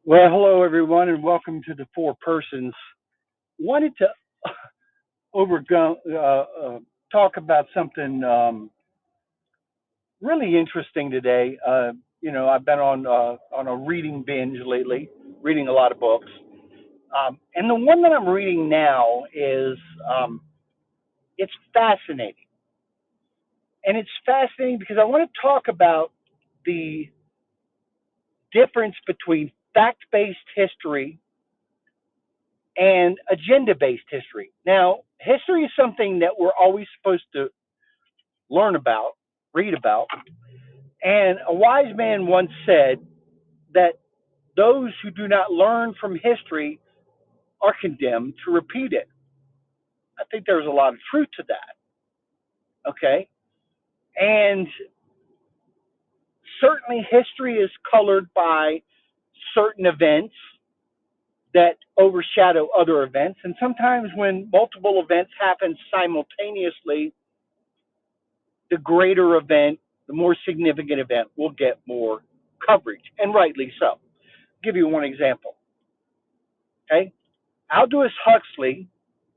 Well, hello everyone, and welcome to the Four Persons. Wanted to overgo talk about something really interesting today. I've been on a reading binge lately, reading a lot of books, and the one that I'm reading now is it's fascinating, and it's fascinating because I want to talk about the difference between fact-based history and agenda based history. Now, history is something that we're always supposed to learn about, read about. And a wise man once said that those who do not learn from history are condemned to repeat it. I think there's a lot of truth to that. Okay. And certainly history is colored by certain events that overshadow other events. And sometimes when multiple events happen simultaneously, the greater event, the more significant event will get more coverage, and rightly so. I'll give you one example. Okay, Aldous Huxley,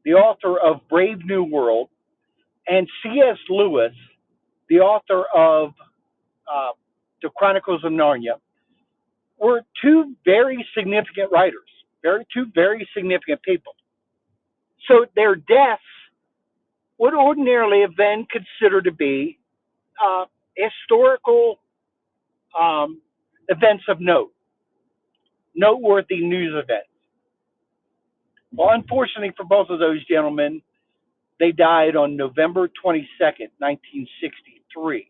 the author of Brave New World, and C.S. Lewis, the author of uh, the Chronicles of Narnia, were two very significant writers, two very significant people. So their deaths would ordinarily have been considered to be historical um, events of note, noteworthy news events. Well, unfortunately for both of those gentlemen, they died on November 22nd, 1963,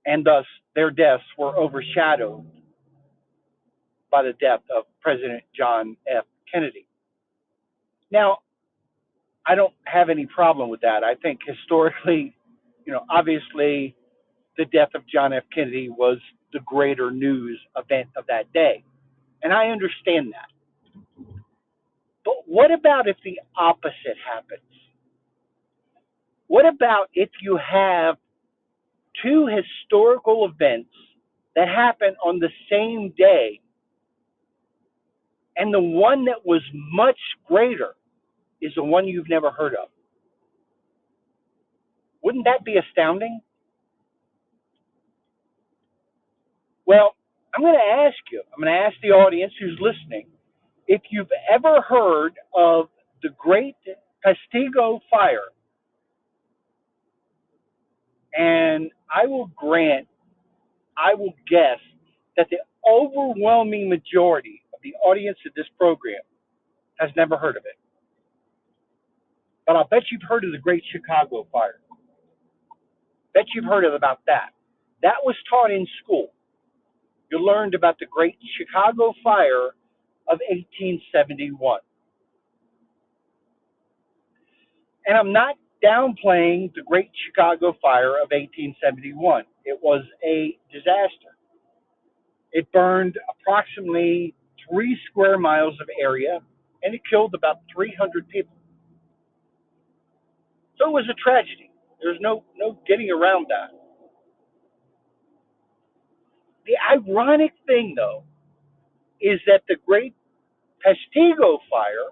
and thus their deaths were overshadowed by the death of President John F. Kennedy. Now, I don't have any problem with that. I think historically, obviously the death of John F. Kennedy was the greater news event of that day. And I understand that. But what about if the opposite happens? What about if you have two historical events that happen on the same day, and the one that was much greater is the one you've never heard of? Wouldn't that be astounding? Well, I'm going to ask the audience who's listening if you've ever heard of the Great Peshtigo Fire. And I will guess that the overwhelming majority of the audience of this program has never heard of it. But I'll bet you've heard of the Great Chicago Fire. Bet you've heard about that. That was taught in school. You learned about the Great Chicago Fire of 1871. And I'm not downplaying the Great Chicago Fire of 1871. It was a disaster. It burned approximately 3 square miles of area, and it killed about 300 people. So it was a tragedy. There's no getting around that. The ironic thing, though, is that the Great Peshtigo Fire,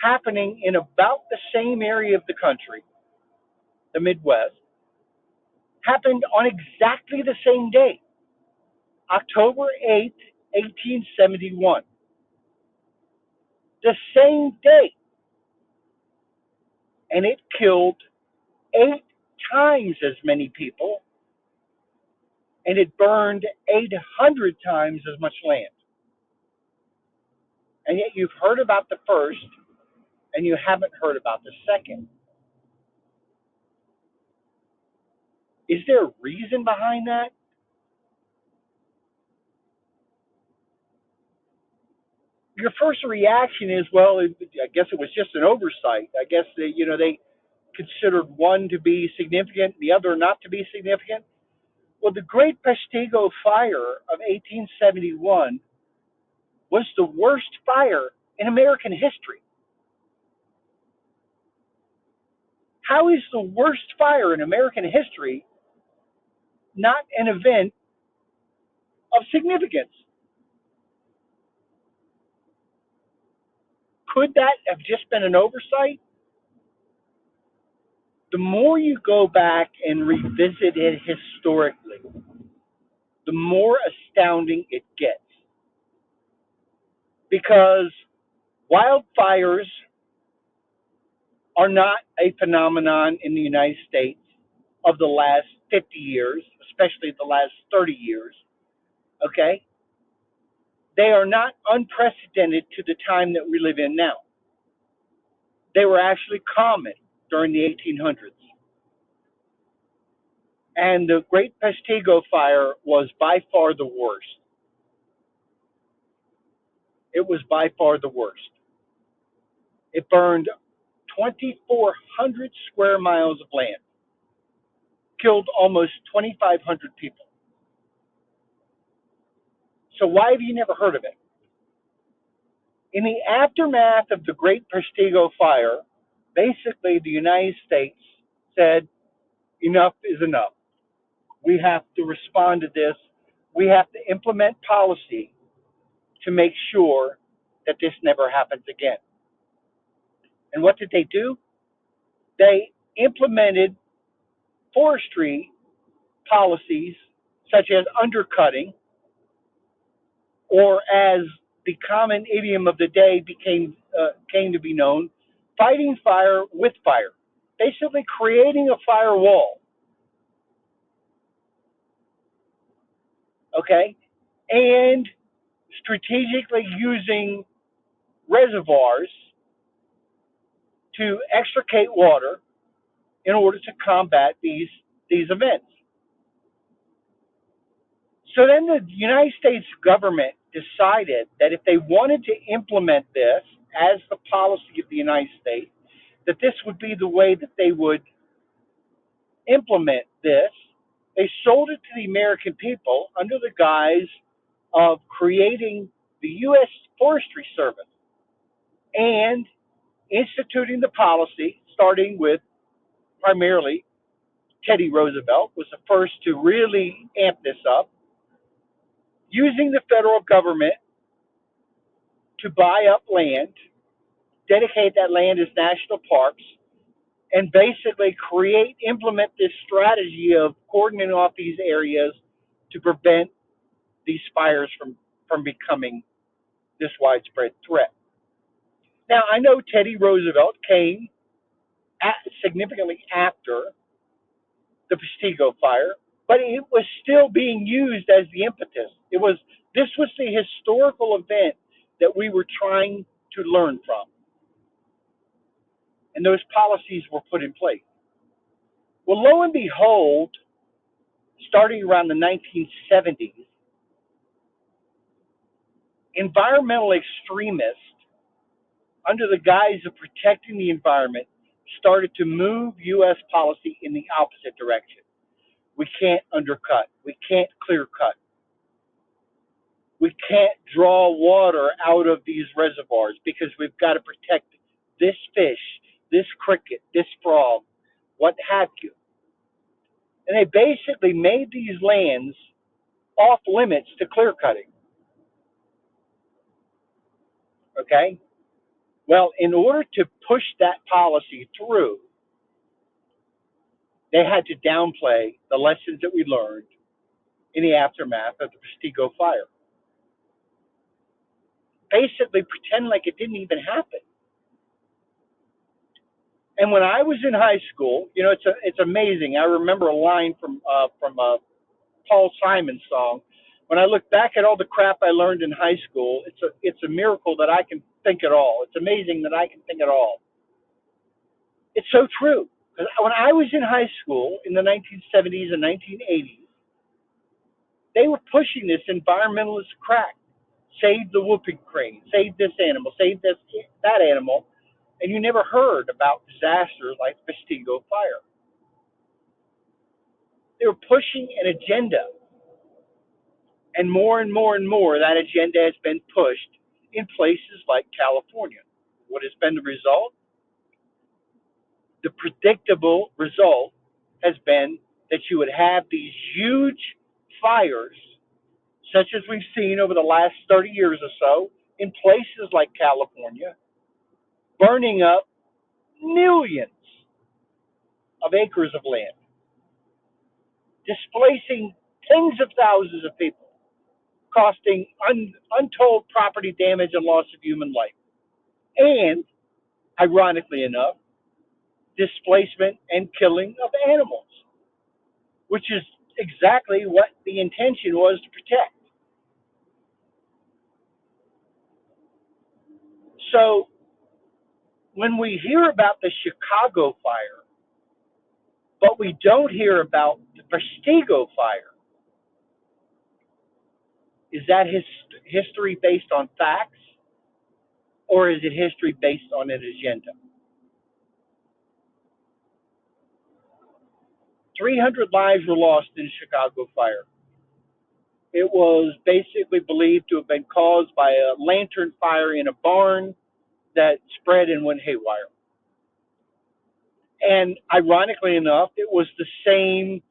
happening in about the same area of the country, the Midwest, happened on exactly the same day, October 8th, 1871. The same day. And it killed 8 times as many people, and it burned 800 times as much land. And yet you've heard about the first, and you haven't heard about the second. Is there a reason behind that? Your first reaction is, well, I guess it was just an oversight. I guess they considered one to be significant, the other not to be significant. Well, the Great Peshtigo Fire of 1871 was the worst fire in American history. How is the worst fire in American history not an event of significance? Could that have just been an oversight? The more you go back and revisit it historically, the more astounding it gets. Because wildfires are not a phenomenon in the United States of the last 50 years, especially the last 30 years. Okay? They are not unprecedented to the time that we live in now. They were actually common during the 1800s. And the Great Peshtigo Fire was by far the worst. It was by far the worst. It burned 2,400 square miles of land, killed almost 2,500 people. So why have you never heard of it? In the aftermath of the Great Peshtigo Fire, basically the United States said, enough is enough. We have to respond to this. We have to implement policy to make sure that this never happens again. And what did they do? They implemented forestry policies such as undercutting, or as the common idiom of the day came to be known, fighting fire with fire, basically creating a firewall. Okay, and strategically using reservoirs to extricate water in order to combat these events. So then the United States government decided that if they wanted to implement this as the policy of the United States, that this would be the way that they would implement this. They sold it to the American people under the guise of creating the U.S. Forestry Service and instituting the policy, starting with primarily Teddy Roosevelt was the first to really amp this up, using the federal government to buy up land, dedicate that land as national parks, and basically implement this strategy of cordoning off these areas to prevent these fires from becoming this widespread threat. Now, I know Teddy Roosevelt came significantly after the Peshtigo fire, but it was still being used as the impetus. This was the historical event that we were trying to learn from, and those policies were put in place. Well, lo and behold, starting around the 1970s, environmental extremists, under the guise of protecting the environment, started to move U.S. policy in the opposite direction. We can't undercut. We can't clear cut. We can't draw water out of these reservoirs because we've got to protect this fish, this cricket, this frog, what have you. And they basically made these lands off limits to clear cutting. Okay? Well, in order to push that policy through, they had to downplay the lessons that we learned in the aftermath of the Peshtigo fire. Basically, pretend like it didn't even happen. And when I was in high school, it's amazing. I remember a line from a Paul Simon song. When I look back at all the crap I learned in high school, it's a miracle that I can think at all. It's amazing that I can think at all. It's so true. When I was in high school in the 1970s and 1980s, they were pushing this environmentalist crack. Save the whooping crane, save this animal, save that animal, and you never heard about disasters like the Peshtigo fire. They were pushing an agenda, and more that agenda has been pushed in places like California. What has been the result? The predictable result has been that you would have these huge fires, such as we've seen over the last 30 years or so, in places like California, burning up millions of acres of land, displacing tens of thousands of people, costing untold property damage and loss of human life, and, ironically enough, displacement and killing of animals, which is exactly what the intention was to protect. So when we hear about the Chicago fire, but we don't hear about the Prestigo fire, is that history based on facts, or is it history based on an agenda? 300 lives were lost in the Chicago fire. It was basically believed to have been caused by a lantern fire in a barn that spread and went haywire. And ironically enough, it was the same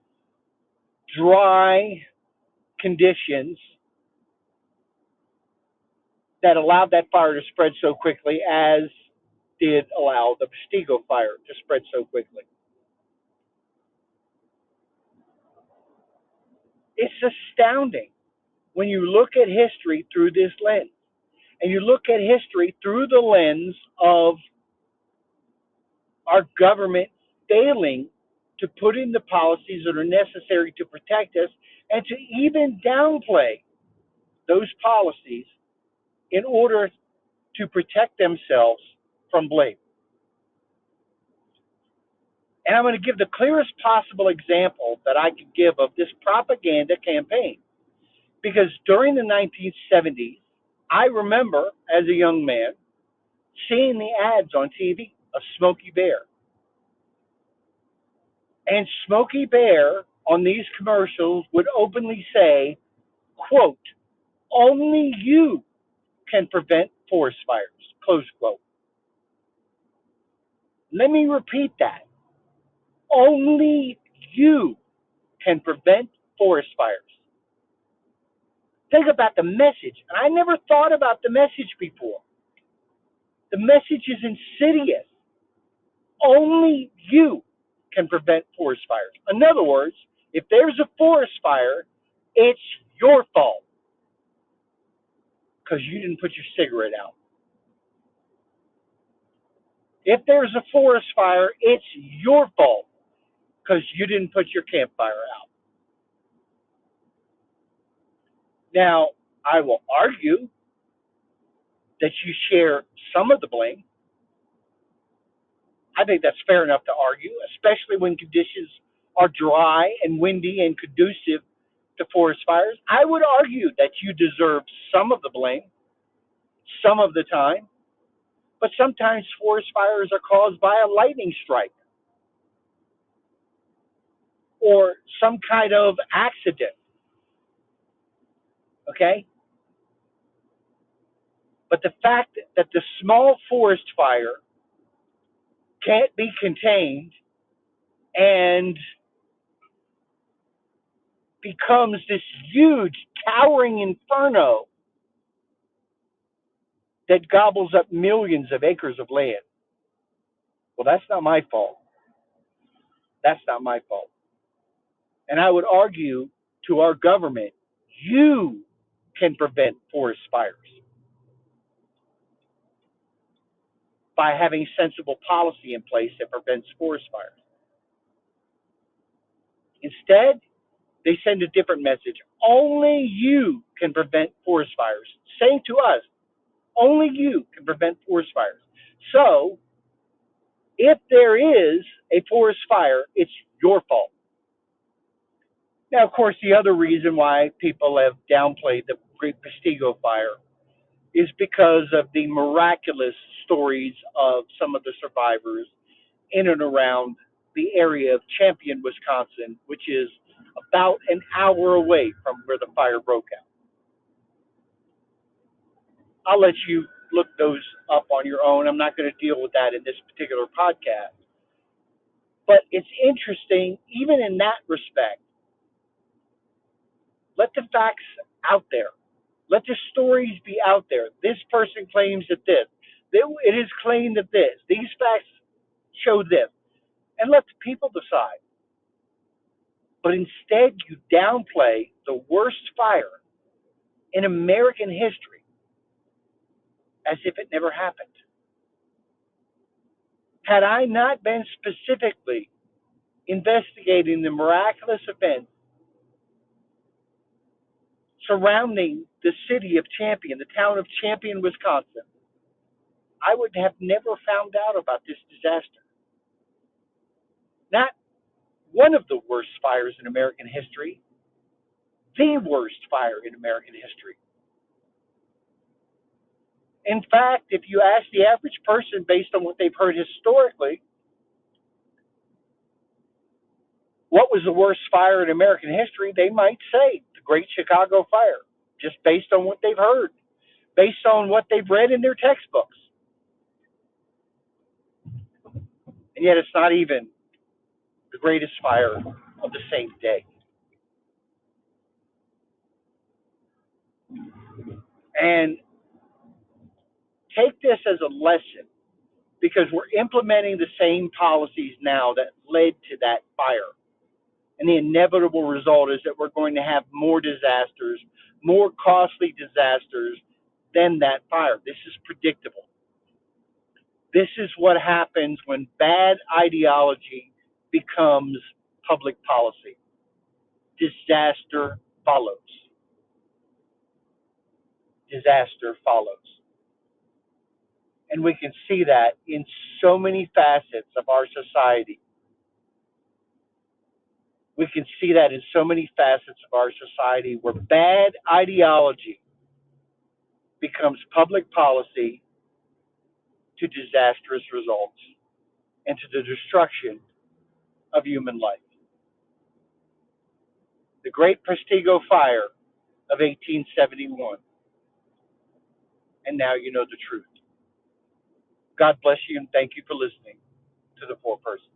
dry conditions that allowed that fire to spread so quickly as did allow the Prestigo fire to spread so quickly. It's astounding when you look at history through this lens, and you look at history through the lens of our government failing to put in the policies that are necessary to protect us and to even downplay those policies in order to protect themselves from blame. And I'm going to give the clearest possible example that I could give of this propaganda campaign. Because during the 1970s, I remember as a young man seeing the ads on TV of Smokey Bear. And Smokey Bear on these commercials would openly say, quote, only you can prevent forest fires, close quote. Let me repeat that. Only you can prevent forest fires. Think about the message. I never thought about the message before. The message is insidious. Only you can prevent forest fires. In other words, if there's a forest fire, it's your fault because you didn't put your cigarette out. If there's a forest fire, it's your fault because you didn't put your campfire out. Now, I will argue that you share some of the blame. I think that's fair enough to argue, especially when conditions are dry and windy and conducive to forest fires. I would argue that you deserve some of the blame, some of the time, but sometimes forest fires are caused by a lightning strike or some kind of accident. Okay? But the fact that the small forest fire can't be contained and becomes this huge, towering inferno that gobbles up millions of acres of land. Well, that's not my fault. That's not my fault. And I would argue to our government, you can prevent forest fires by having sensible policy in place that prevents forest fires. Instead, they send a different message. Only you can prevent forest fires. Saying to us, only you can prevent forest fires. So, if there is a forest fire, it's your fault. Now, of course, the other reason why people have downplayed the Great Prestigo fire is because of the miraculous stories of some of the survivors in and around the area of Champion, Wisconsin, which is about an hour away from where the fire broke out. I'll let you look those up on your own. I'm not going to deal with that in this particular podcast. But it's interesting, even in that respect, let the facts out there. Let the stories be out there. This person claims that this. It is claimed that these facts show this, and let the people decide. But instead, you downplay the worst fire in American history as if it never happened. Had I not been specifically investigating the miraculous events surrounding the city of Champion, the town of Champion, Wisconsin, I would have never found out about this disaster. Not one of the worst fires in American history, the worst fire in American history. In fact, if you ask the average person based on what they've heard historically, what was the worst fire in American history, they might say the Great Chicago Fire, just based on what they've heard, based on what they've read in their textbooks. And yet it's not even the greatest fire of the same day. And take this as a lesson because we're implementing the same policies now that led to that fire. And the inevitable result is that we're going to have more disasters, more costly disasters than that fire. This is predictable. This is what happens when bad ideology becomes public policy. Disaster follows. Disaster follows. And we can see that in so many facets of our society. We can see that in so many facets of our society where bad ideology becomes public policy to disastrous results and to the destruction of human life. The Great Prestigo Fire of 1871. And now you know the truth. God bless you and thank you for listening to The Four Person.